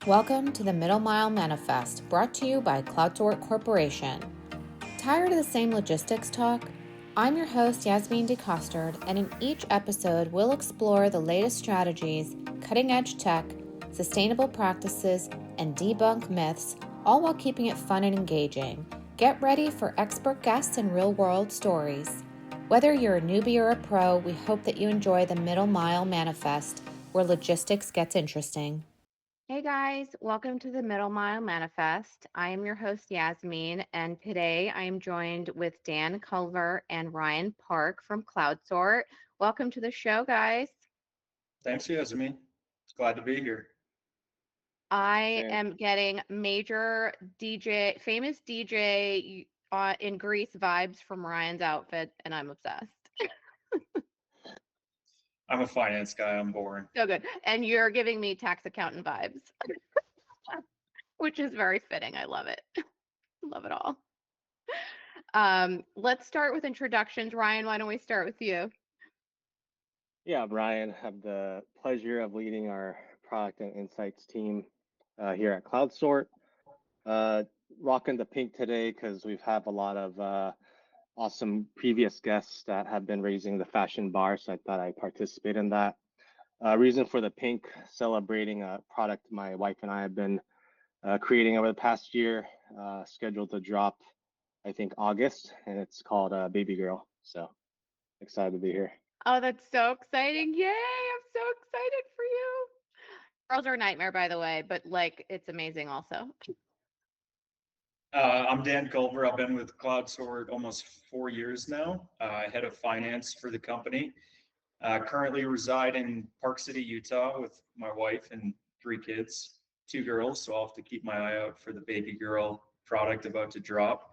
Welcome to the Middle Mile Manifest, brought to you by CloudSort Corporation. Tired of the same logistics talk? I'm your host, Yasmin DeCostard, and in each episode, we'll explore the latest strategies, cutting-edge tech, sustainable practices, and debunk myths, all while keeping it fun and engaging. Get ready for expert guests and real-world stories. Whether you're a newbie or a pro, we hope that you enjoy the Middle Mile Manifest, where logistics gets interesting. Hey guys, welcome to the Middle Mile Manifest. I am your host, Yasmin, and today I am joined with Dan Culver and Ryan Park from CloudSort. Welcome to the show, guys. Thanks, Yasmin. Glad to be here. I am getting major famous DJ in Greece vibes from Ryan's outfit, and I'm obsessed. I'm a finance guy. I'm boring. So good. And you're giving me tax accountant vibes, which is very fitting. I love it. Love it all. Let's start with introductions. Ryan, why don't we start with you? Yeah, Brian, have the pleasure of leading our product and insights team here at CloudSort. Rocking the pink today because we've had a lot of awesome previous guests that have been raising the fashion bar, so I thought I'd participate in that. Reason for the pink, celebrating a product my wife and I have been creating over the past year, scheduled to drop, I think, August, and it's called Baby Girl. So excited to be here. Oh, that's so exciting. Yay, I'm so excited for you. Girls are a nightmare, by the way, but like it's amazing also. I'm Dan Culver. I've been with CloudSort almost 4 years now, head of finance for the company. Currently reside in Park City, Utah with my wife and 3 kids, 2 girls, so I'll have to keep my eye out for the Baby Girl product about to drop.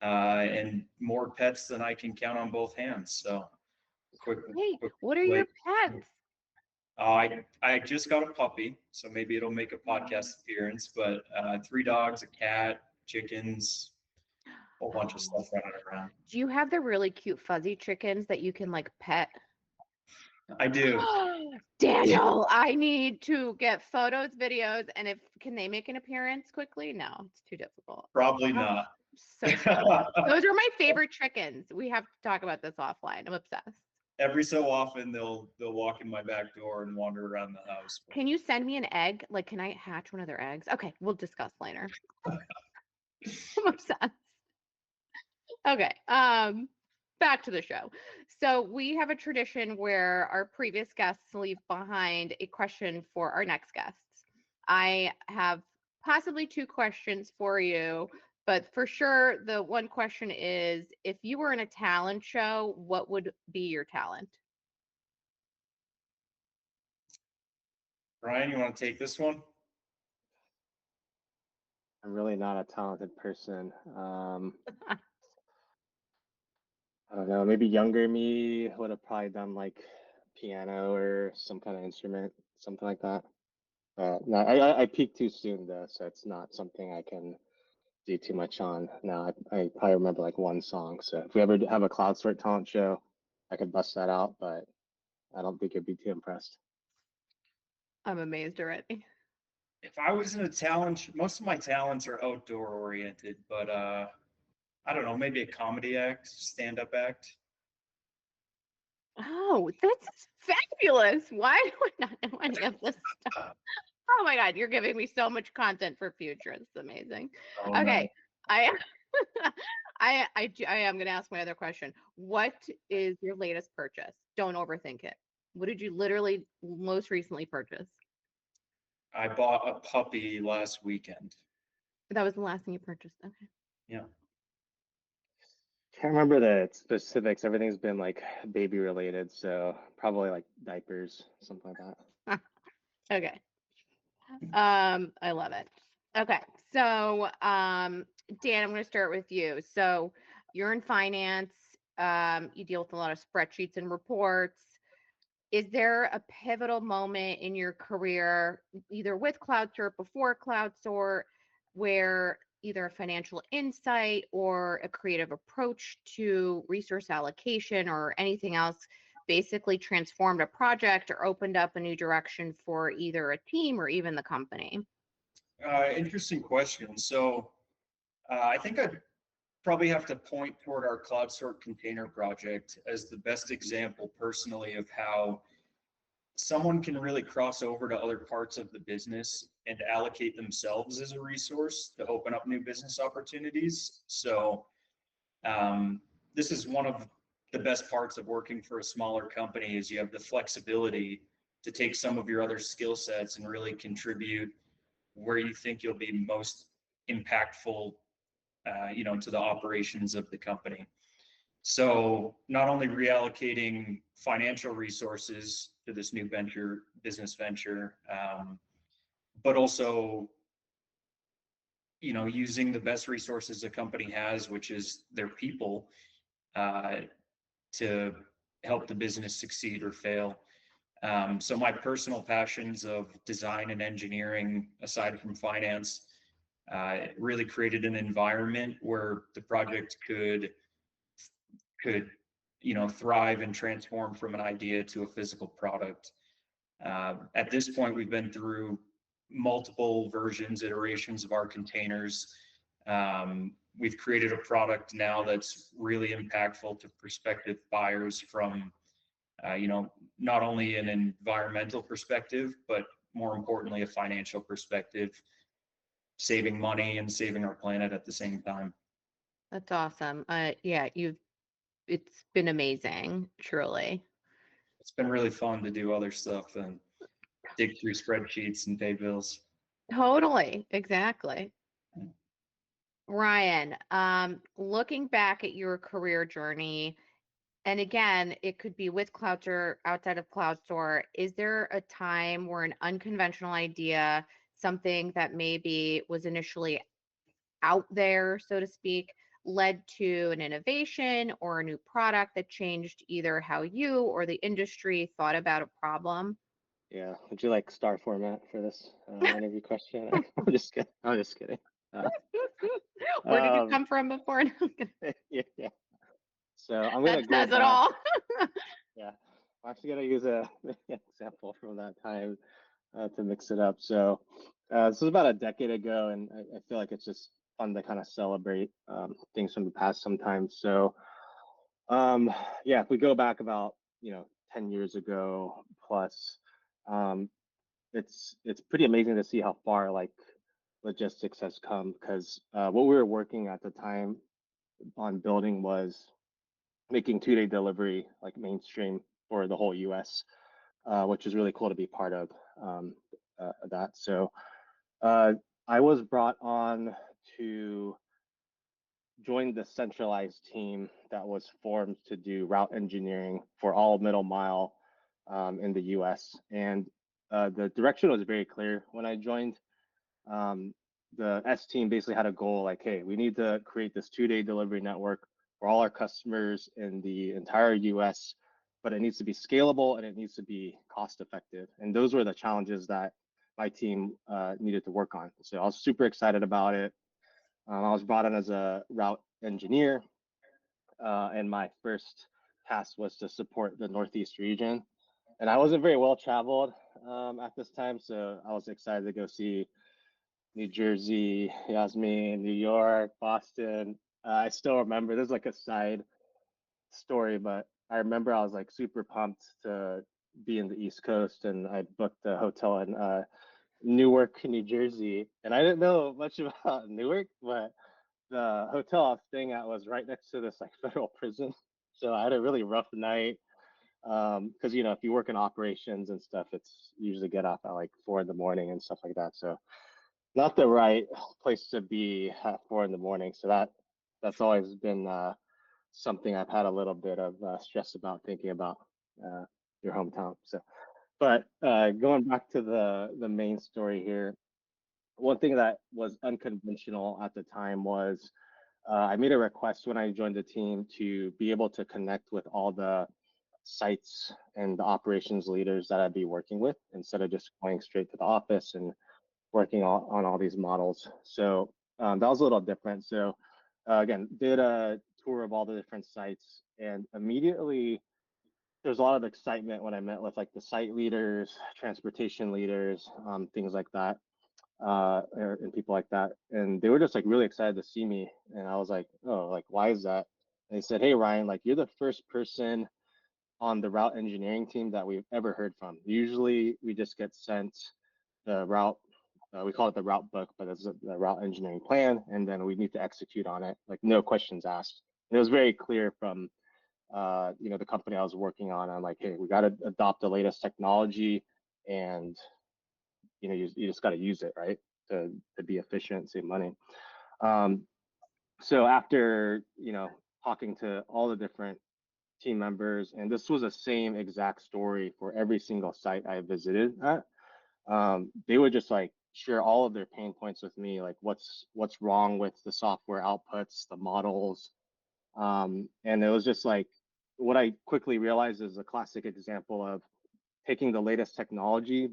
And more pets than I can count on both hands. So quick. What are your pets? I just got a puppy, so maybe it'll make a podcast appearance, but 3 dogs, a cat, chickens, a whole bunch of stuff running around. Do you have the really cute fuzzy chickens that you can like pet? I do. Daniel, I need to get photos, videos, and can they make an appearance quickly? No, it's too difficult. Probably not. So those are my favorite chickens. We have to talk about this offline. I'm obsessed. Every so often they'll walk in my back door and wander around the house. Can you send me an egg? Like, can I hatch one of their eggs? Okay, we'll discuss later. I'm obsessed. Okay, back to the show. So we have a tradition where our previous guests leave behind a question for our next guests. I have possibly 2 questions for you, but for sure, the one question is, if you were in a talent show, what would be your talent? Ryan, you want to take this one? I'm really not a talented person. I don't know, maybe younger me would have probably done like piano or some kind of instrument, something like that. No, I peaked too soon though, so it's not something I can do too much on. No, I probably remember like 1 song. So if we ever have a CloudSort talent show, I could bust that out, but I don't think you'd be too impressed. I'm amazed already. If I was in a talent, most of my talents are outdoor oriented, but I don't know, maybe a comedy act, stand-up act. Oh, that's fabulous. Why do I not know any of this stuff? Oh my God, you're giving me so much content for future. It's amazing. Oh, Okay, no. I am going to ask my other question. What is your latest purchase? Don't overthink it. What did you literally most recently purchase? I bought a puppy last weekend. That was the last thing you purchased. Okay. Yeah. Can't remember the specifics. Everything's been like baby related, so probably like diapers, something like that. Okay. I love it. Okay. So, Dan, I'm going to start with you. So you're in finance. You deal with a lot of spreadsheets and reports. Is there a pivotal moment in your career, either with CloudSort, before CloudSort, where either a financial insight or a creative approach to resource allocation or anything else basically transformed a project or opened up a new direction for either a team or even the company? Interesting question. So I think I'd probably have to point toward our CloudSort container project as the best example personally of how someone can really cross over to other parts of the business and allocate themselves as a resource to open up new business opportunities. So this is one of the best parts of working for a smaller company is you have the flexibility to take some of your other skill sets and really contribute where you think you'll be most impactful, to the operations of the company. So not only reallocating financial resources to this new business venture, but also, using the best resources a company has, which is their people, uh, to help the business succeed or fail. So my personal passions of design and engineering, aside from finance, really created an environment where the project could thrive and transform from an idea to a physical product. At this point, we've been through multiple versions, iterations of our containers. We've created a product now that's really impactful to prospective buyers from, not only an environmental perspective, but more importantly, a financial perspective, saving money and saving our planet at the same time. That's awesome. Yeah, it's been amazing, truly. It's been really fun to do other stuff and dig through spreadsheets and pay bills. Totally, exactly. Ryan, looking back at your career journey, and again, it could be with CloudSort, outside of CloudSort, is there a time where an unconventional idea, something that maybe was initially out there, so to speak, led to an innovation or a new product that changed either how you or the industry thought about a problem? Yeah. Would you like star format for this interview question? I'm just kidding. I'm just kidding. Where did you Um, come from before? yeah. So I'm gonna That go says it back. all. Yeah. I'm actually gonna use a example from that time to mix it up. So this was about a decade ago, and I feel like it's just fun to kind of celebrate things from the past sometimes. So yeah, if we go back about 10 years ago plus, um, it's pretty amazing to see how far like logistics has come because what we were working at the time on building was making 2-day delivery like mainstream for the whole US, which is really cool to be part of that. So uh, I was brought on to join the centralized team that was formed to do route engineering for all middle mile in the US. And the direction was very clear when I joined. Um, the S team basically had a goal like, hey, we need to create this 2-day delivery network for all our customers in the entire US, but it needs to be scalable and it needs to be cost effective. And those were the challenges that my team needed to work on. So I was super excited about it. I was brought in as a route engineer, and my first task was to support the Northeast region. And I wasn't very well traveled at this time, so I was excited to go see New Jersey, Yasmin, New York, Boston. I still remember, there's like a side story, but I remember I was like super pumped to be in the East Coast, and I booked a hotel in Newark, New Jersey. And I didn't know much about Newark, but the hotel I was staying at was right next to this like federal prison. So I had a really rough night. Because if you work in operations and stuff, it's usually get off at like 4 in the morning and stuff like that. So not the right place to be at 4 in the morning. So that's always been something I've had a little bit of stress about thinking about uh, your hometown. So, but going back to the main story here, one thing that was unconventional at the time was I made a request when I joined the team to be able to connect with all the sites and the operations leaders that I'd be working with instead of just going straight to the office and working on all these models. So that was a little different. So again, did a tour of all the different sites, and immediately there's a lot of excitement when I met with like the site leaders, transportation leaders, things like that. and people like that. And they were just like really excited to see me. And I was like, oh, like, why is that? And they said, hey, Ryan, like, you're the first person on the route engineering team that we've ever heard from. Usually we just get sent the route, we call it the route book, but it's the route engineering plan, and then we need to execute on it, like no questions asked. And it was very clear from the company I was working on. I'm like, hey, we got to adopt the latest technology, and you just got to use it, right, to be efficient, save money. So after talking to all the different team members, and this was the same exact story for every single site I visited at. They would just like share all of their pain points with me, like what's wrong with the software outputs, the models, and it was just like what I quickly realized is a classic example of taking the latest technology,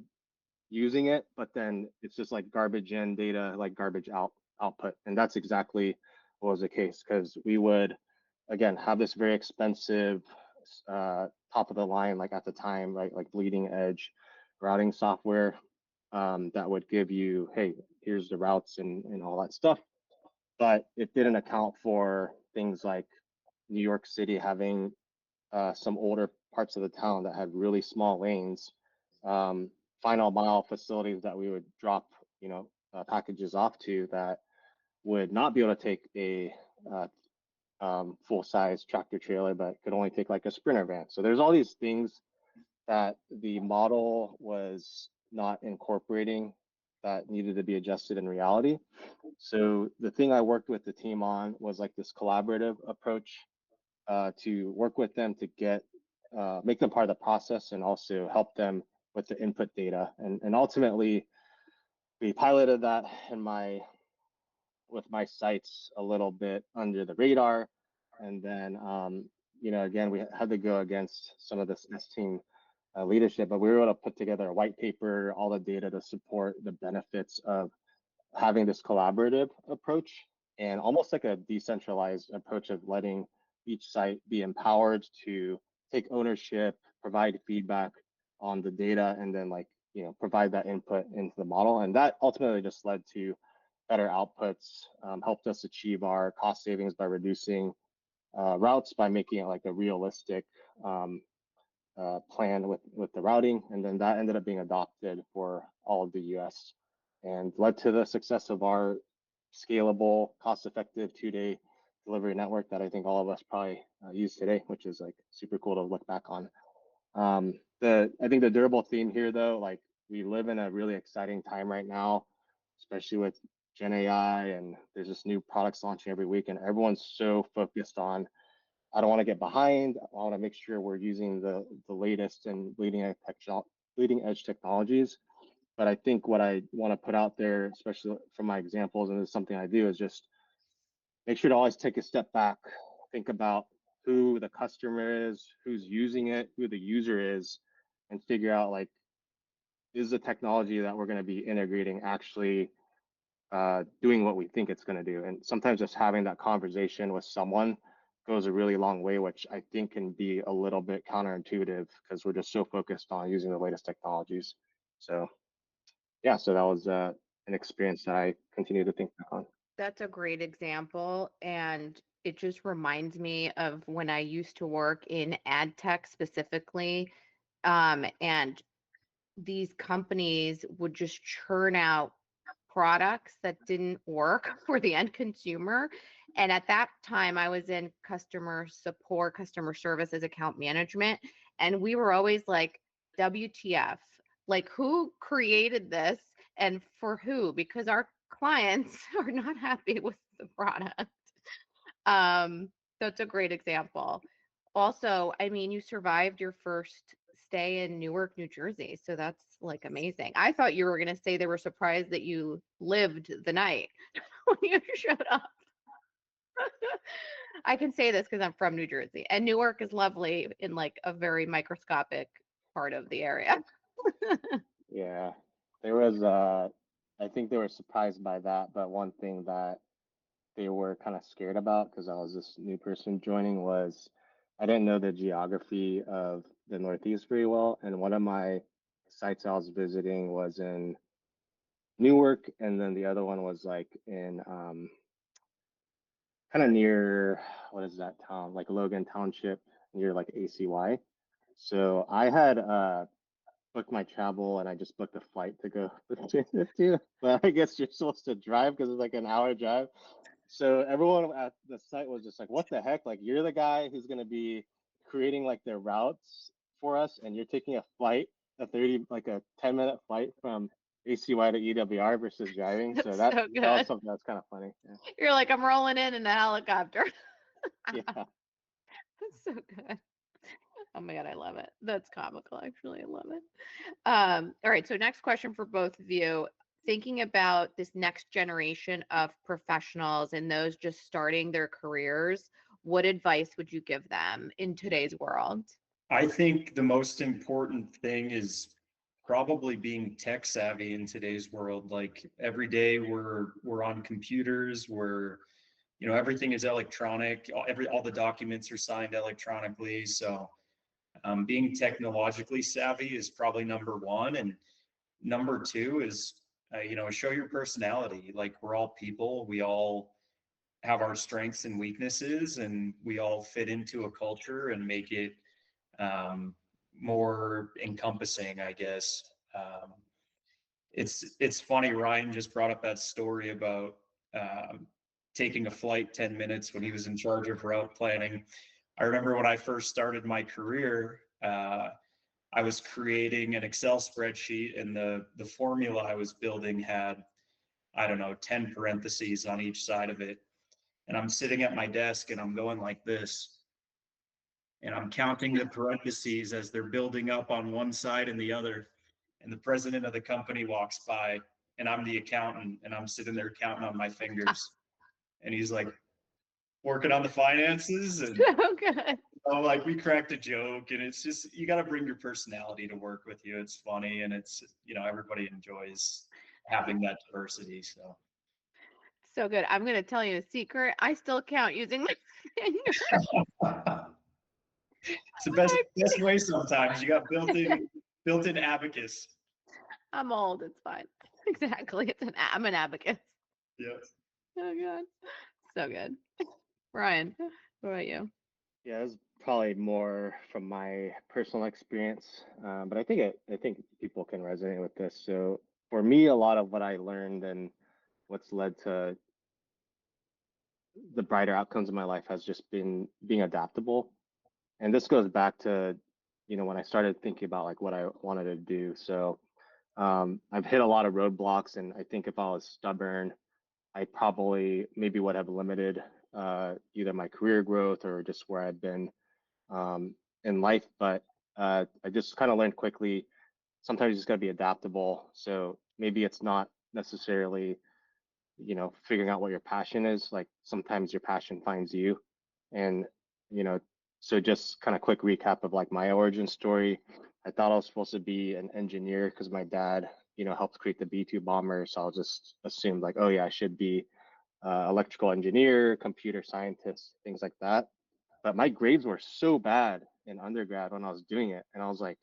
using it, but then it's just like garbage in data, like garbage out output, and that's exactly what was the case because we would again have this very expensive top of the line, like at the time, right, like bleeding edge routing software that would give you, hey, here's the routes and all that stuff, but it didn't account for things like New York City having some older parts of the town that had really small lanes, um, final mile facilities that we would drop, packages off to that would not be able to take a full size tractor trailer, but could only take like a Sprinter van. So there's all these things that the model was not incorporating that needed to be adjusted in reality. So the thing I worked with the team on was like this collaborative approach to work with them to make them part of the process and also help them with the input data. And ultimately, we piloted that with my sites a little bit under the radar. And then, again, we had to go against some of this S team leadership, but we were able to put together a white paper, all the data to support the benefits of having this collaborative approach and almost like a decentralized approach of letting each site be empowered to take ownership, provide feedback on the data, and then provide that input into the model. And that ultimately just led to better outputs, helped us achieve our cost savings by reducing routes, by making it like a realistic plan with the routing, and then that ended up being adopted for all of the US and led to the success of our scalable, cost-effective 2-day delivery network that I think all of us probably use today, which is like super cool to look back on. I think the durable theme here, though, like we live in a really exciting time right now, especially with Gen AI, and there's just new products launching every week, and everyone's so focused on, I don't want to get behind. I want to make sure we're using the latest and leading edge technologies. But I think what I want to put out there, especially from my examples, and this is something I do, is just make sure to always take a step back, think about who the customer is, who's using it, who the user is, and figure out like, is the technology that we're going to be integrating actually doing what we think it's going to do? And sometimes just having that conversation with someone goes a really long way, which I think can be a little bit counterintuitive because we're just so focused on using the latest technologies. So yeah, so that was an experience that I continue to think back on. That's a great example. And it just reminds me of when I used to work in ad tech specifically. And these companies would just churn out products that didn't work for the end consumer. And at that time, I was in customer support, customer services, account management. And we were always like, WTF? Like, who created this and for who? Because our clients are not happy with the product. That's a great example. Also, I mean, you survived your first stay in Newark, New Jersey, so that's like amazing. I thought you were going to say they were surprised that you lived the night when you showed up. I can say this because I'm from New Jersey, and Newark is lovely in like a very microscopic part of the area. Yeah, there was, I think they were surprised by that, but one thing that they were kind of scared about because I was this new person joining was I didn't know the geography of the Northeast very well. And one of my sites I was visiting was in Newark, and then the other one was like in kind of near, what is that town? Like Logan Township, near like ACY. So I had booked my travel and I just booked a flight to go between the two. But I guess you're supposed to drive because it's like an hour drive. So everyone at the site was just like, what the heck? Like, you're the guy who's going to be creating like their routes for us, and you're taking a flight, like a 10-minute flight from ACY to EWR versus driving. So That's that so that was good. something that's kind of funny. Yeah. You're like, I'm rolling in a helicopter. Yeah. That's so good. Oh my God, I love it. That's comical, actually. I love it. All right, so next question for both of you. Thinking about this next generation of professionals and those just starting their careers, what advice would you give them in today's world? I think the most important thing is probably being tech savvy in today's world. Like every day we're on computers, everything is electronic. All the documents are signed electronically. So being technologically savvy is probably number one, and number two is show your personality. Like we're all people, we all have our strengths and weaknesses, and we all fit into a culture and make it more encompassing, I guess. It's funny. Ryan just brought up that story about taking a flight 10 minutes when he was in charge of route planning. I remember when I first started my career, I was creating an Excel spreadsheet, and the formula I was building had, I don't know, 10 parentheses on each side of it. And I'm sitting at my desk and I'm going like this, and I'm counting the parentheses as they're building up on one side and the other. And the president of the company walks by, and I'm the accountant, and I'm sitting there counting on my fingers. And he's like, working on the finances, and So good. like we cracked a joke, and it's just, you got to bring your personality to work with you. It's funny, and it's, everybody enjoys having that diversity. So good. I'm going to tell you a secret. I still count using my fingers. It's the best way sometimes. You got built-in abacus. I'm old. It's fine. Exactly. I'm an abacus. Yes. Oh God. So good. Ryan, what about you? Yeah, it's probably more from my personal experience, but I think people can resonate with this. So for me, a lot of what I learned and what's led to the brighter outcomes in my life has just been being adaptable. And this goes back to, when I started thinking about like what I wanted to do. So I've hit a lot of roadblocks, and I think if I was stubborn, I probably maybe would have limited either my career growth or just where I've been in life. But I just kind of learned quickly, sometimes you just got to be adaptable. So maybe it's not necessarily, figuring out what your passion is. Like sometimes your passion finds you. And, so just kind of quick recap of like my origin story. I thought I was supposed to be an engineer because my dad, helped create the B-2 bomber. So I'll just assume like, oh yeah, I should be electrical engineer, computer scientist, things like that. But my grades were so bad in undergrad when I was doing it. And I was like,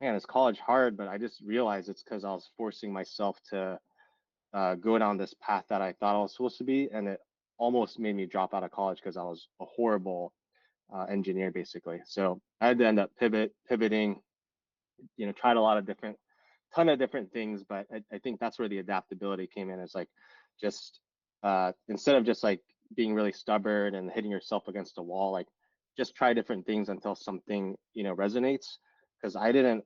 man, is college hard? But I just realized it's because I was forcing myself to go down this path that I thought I was supposed to be. And it almost made me drop out of college because I was a horrible engineer, basically. So I had to end up pivoting, tried a lot of ton of different things. But I think that's where the adaptability came in. It's like just instead of just like being really stubborn and hitting yourself against a wall, like just try different things until something, resonates. Because I didn't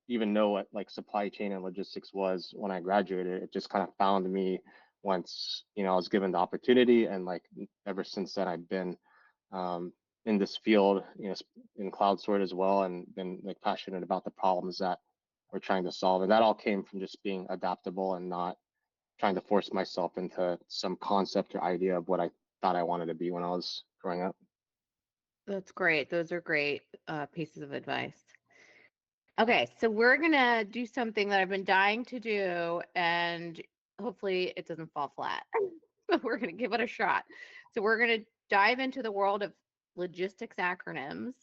even know what like supply chain and logistics was when I graduated. It just kind of found me once, I was given the opportunity. And like ever since then, I've been in this field, in CloudSort as well, and been like passionate about the problems that we're trying to solve. And that all came from just being adaptable and not trying to force myself into some concept or idea of what I thought I wanted to be when I was growing up. That's great. Those are great pieces of advice. Okay, so we're going to do something that I've been dying to do, and hopefully it doesn't fall flat, but we're going to give it a shot. So we're going to dive into the world of logistics acronyms.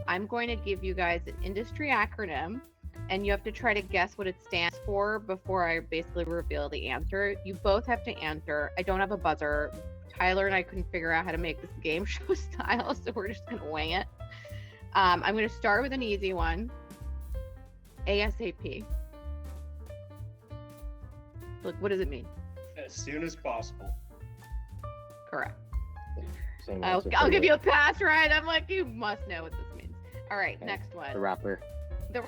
I'm going to give you guys an industry acronym. and you have to try to guess what it stands for before I basically reveal the answer. You both have to answer. I don't have a buzzer. Tyler and I couldn't figure out how to make this game show style, so we're just gonna wing it. I'm gonna start with an easy one. ASAP. Look, what does it mean? As soon as possible. Correct. Same I'll answer I'll for give the- you a pass, right? I'm like, you must know what this means. All right, Okay, next one. The rapper. The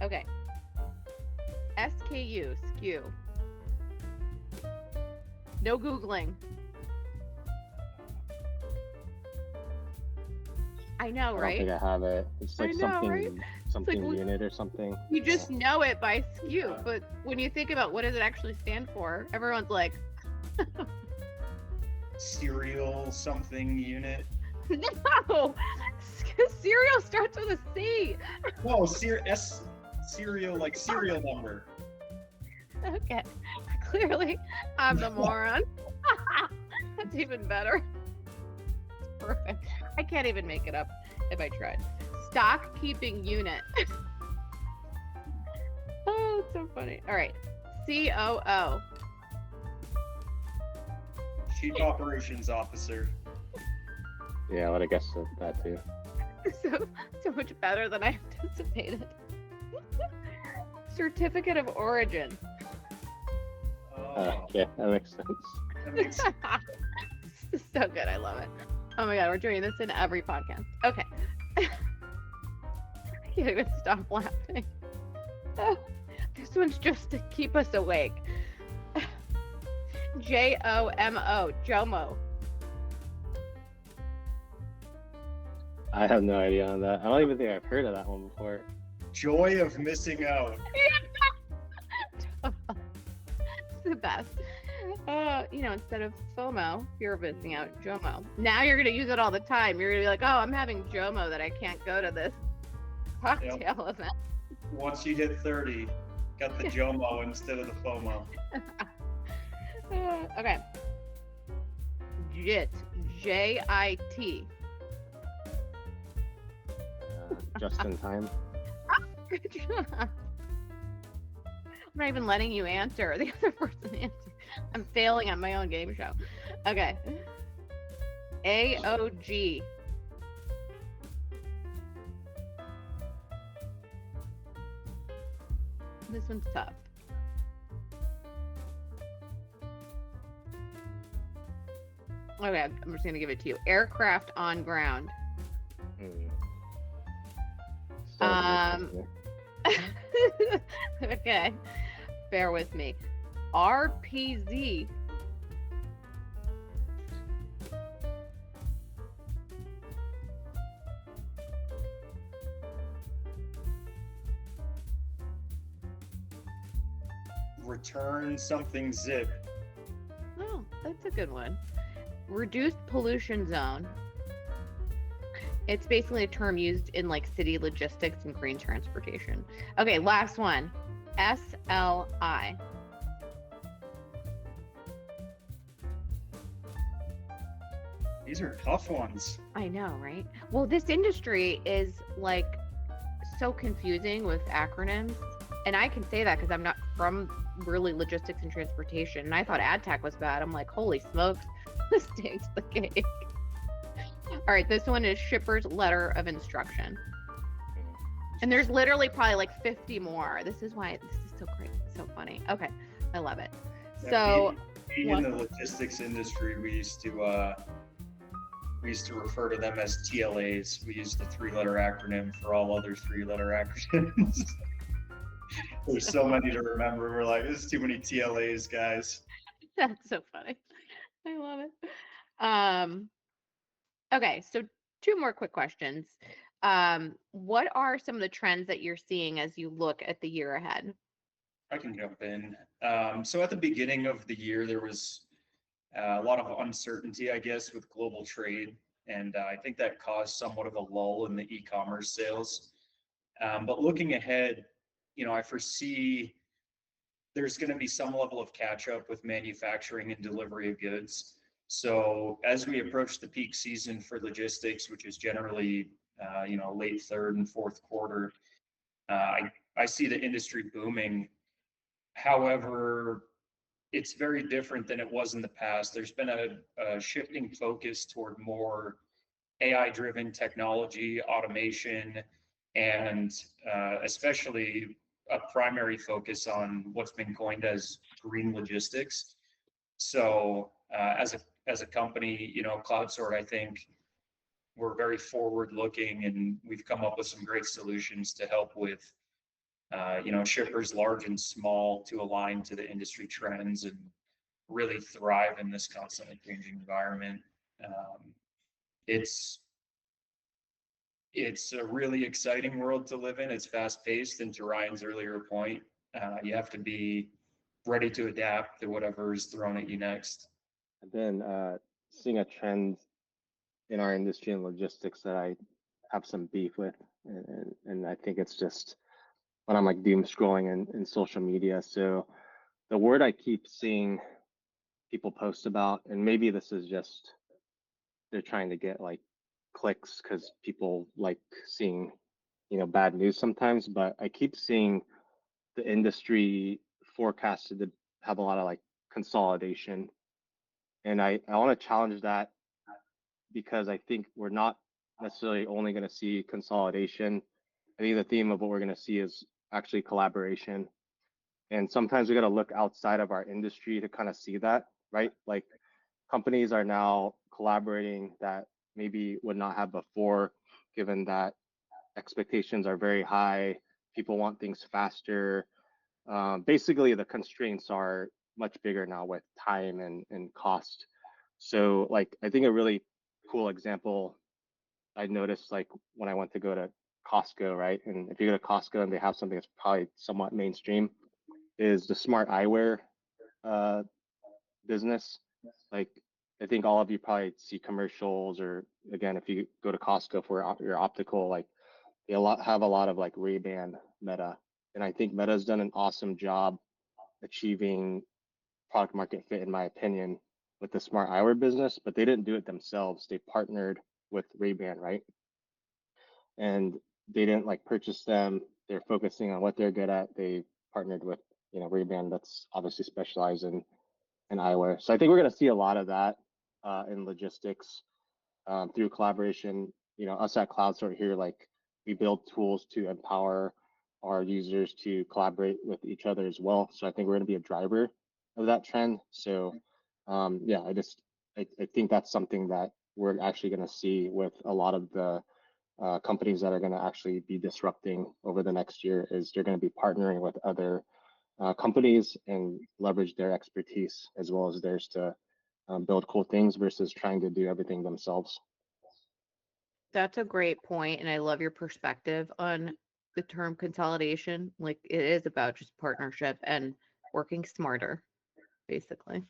okay. SKU, SKU. No Googling. I know, I don't right? think I have it. It's I like know, something, right? something like- unit or something. You just know it by SKU, but when you think about what does it actually stand for, everyone's like, Serial something unit. no, cereal starts with a C. No, serial, like serial number. Okay, clearly I'm the moron. That's even better. Perfect. I can't even make it up if I tried. Stock keeping unit. Oh, it's so funny. All right. COO. Chief Operations Officer. Yeah, I would have guessed that too. So much better than I anticipated. Certificate of origin. Oh, Yeah, that makes sense. that makes This is so good. I love it. Oh my god, we're doing this in every podcast. Okay. I can't even stop laughing. Oh, this one's just to keep us awake. JOMO, Jomo. I have no idea on that. I don't even think I've heard of that one before. joy of missing out. It's the best. Instead of FOMO, fear of missing out, JOMO. Now you're gonna use it all the time. You're gonna be like, oh, I'm having JOMO that I can't go to this cocktail event. Once you hit 30, got the JOMO instead of the FOMO. Okay. JIT, JIT. Just in time. Good job. I'm not even letting you answer. The other person answer. I'm failing at my own game show. Okay. AOG. This one's tough. Okay, I'm just gonna give it to you. Aircraft on ground. Hmm. Still doesn't make sense. Okay, bear with me. RPZ. Return something zip. Oh, that's a good one. Reduced pollution zone. It's basically a term used in like city logistics and green transportation. Okay, last one. SLI. These are tough ones. I know, right? Well, this industry is like so confusing with acronyms. And I can say that because I'm not from really logistics and transportation. And I thought ad tech was bad. I'm like, holy smokes, this takes the cake. All right, this one is shipper's letter of instruction. And there's literally probably like 50 more. This is why this is so great, so funny. Okay, I love it. Yeah, So being in the logistics industry, we used to refer to them as TLAs. We used the 3-letter acronym for all other 3-letter acronyms. There's so many to remember. We're like, this is too many TLAs, guys. that's so funny. I love it. Okay, so 2 more quick questions. What are some of the trends that you're seeing as you look at the year ahead? I can jump in. So at the beginning of the year, there was a lot of uncertainty, I guess, with global trade. And I think that caused somewhat of a lull in the e-commerce sales. But looking ahead, I foresee there's going to be some level of catch up with manufacturing and delivery of goods. So as we approach the peak season for logistics, which is generally, late third and fourth quarter, I see the industry booming. However, it's very different than it was in the past. There's been a shifting focus toward more AI-driven technology, automation, and especially a primary focus on what's been coined as green logistics. So as a company, CloudSort, I think we're very forward-looking, and we've come up with some great solutions to help with shippers large and small to align to the industry trends and really thrive in this constantly changing environment. It's a really exciting world to live in. It's fast-paced, and to Ryan's earlier point, you have to be ready to adapt to whatever is thrown at you next. I've been seeing a trend in our industry and logistics that I have some beef with, and I think it's just when I'm like doom scrolling in social media. So the word I keep seeing people post about, and maybe this is just they're trying to get like clicks because people like seeing bad news sometimes, but I keep seeing the industry forecasted to have a lot of like consolidation, and I want to challenge that because I think we're not necessarily only going to see consolidation. I think the theme of what we're going to see is actually collaboration. And sometimes we got to look outside of our industry to kind of see that, right? Like companies are now collaborating that maybe would not have before, given that expectations are very high. People want things faster. Basically, the constraints are much bigger now with time and cost. So like, I think a really cool example I noticed like when I went to go to Costco, right? And if you go to Costco and they have something that's probably somewhat mainstream, is the smart eyewear business. Like I think all of you probably see commercials, or again, if you go to Costco for your optical, like they have a lot of like Ray-Ban Meta, and I think Meta's done an awesome job achieving product market fit, in my opinion, with the smart eyewear business. But they didn't do it themselves. They partnered with Ray-Ban, right? And they didn't like purchase them. They're focusing on what they're good at. They partnered with Ray-Ban that's obviously specialized in eyewear. So I think we're going to see a lot of that in logistics through collaboration. Us at CloudSort here, like we build tools to empower our users to collaborate with each other as well. So I think we're going to be a driver of that trend. So yeah, I think that's something that we're actually going to see with a lot of the companies that are going to actually be disrupting over the next year. Is they're going to be partnering with other companies and leverage their expertise as well as theirs to build cool things versus trying to do everything themselves. That's a great point, and I love your perspective on the term consolidation. Like it is about just partnership and working smarter, basically.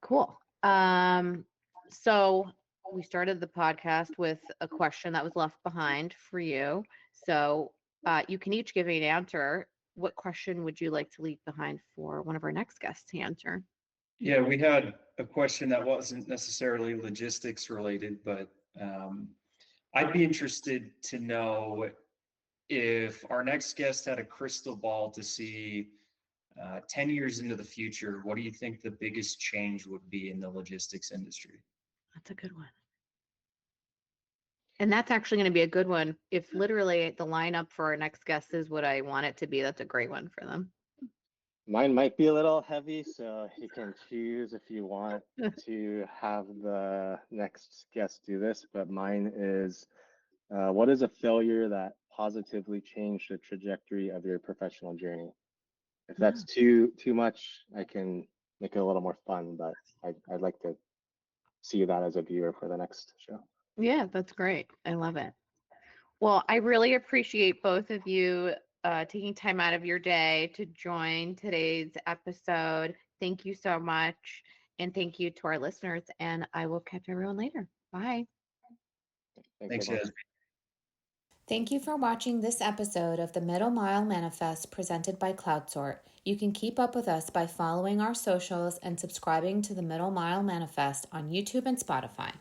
Cool. So we started the podcast with a question that was left behind for you. So you can each give an answer. What question would you like to leave behind for one of our next guests to answer? Yeah, we had a question that wasn't necessarily logistics related, but I'd be interested to know if our next guest had a crystal ball to see 10 years into the future, what do you think the biggest change would be in the logistics industry? That's a good one. And that's actually going to be a good one. If literally the lineup for our next guest is what I want it to be, that's a great one for them. Mine might be a little heavy, so you can choose if you want to have the next guest do this, but mine is, what is a failure that positively changed the trajectory of your professional journey? If that's too much, I can make it a little more fun, but I'd like to see that as a viewer for the next show. Yeah, that's great. I love it. Well, I really appreciate both of you taking time out of your day to join today's episode. Thank you so much. And thank you to our listeners. And I will catch everyone later. Bye. Thanks, Yasmin. Thank you for watching this episode of the Middle Mile Manifest presented by CloudSort. You can keep up with us by following our socials and subscribing to the Middle Mile Manifest on YouTube and Spotify.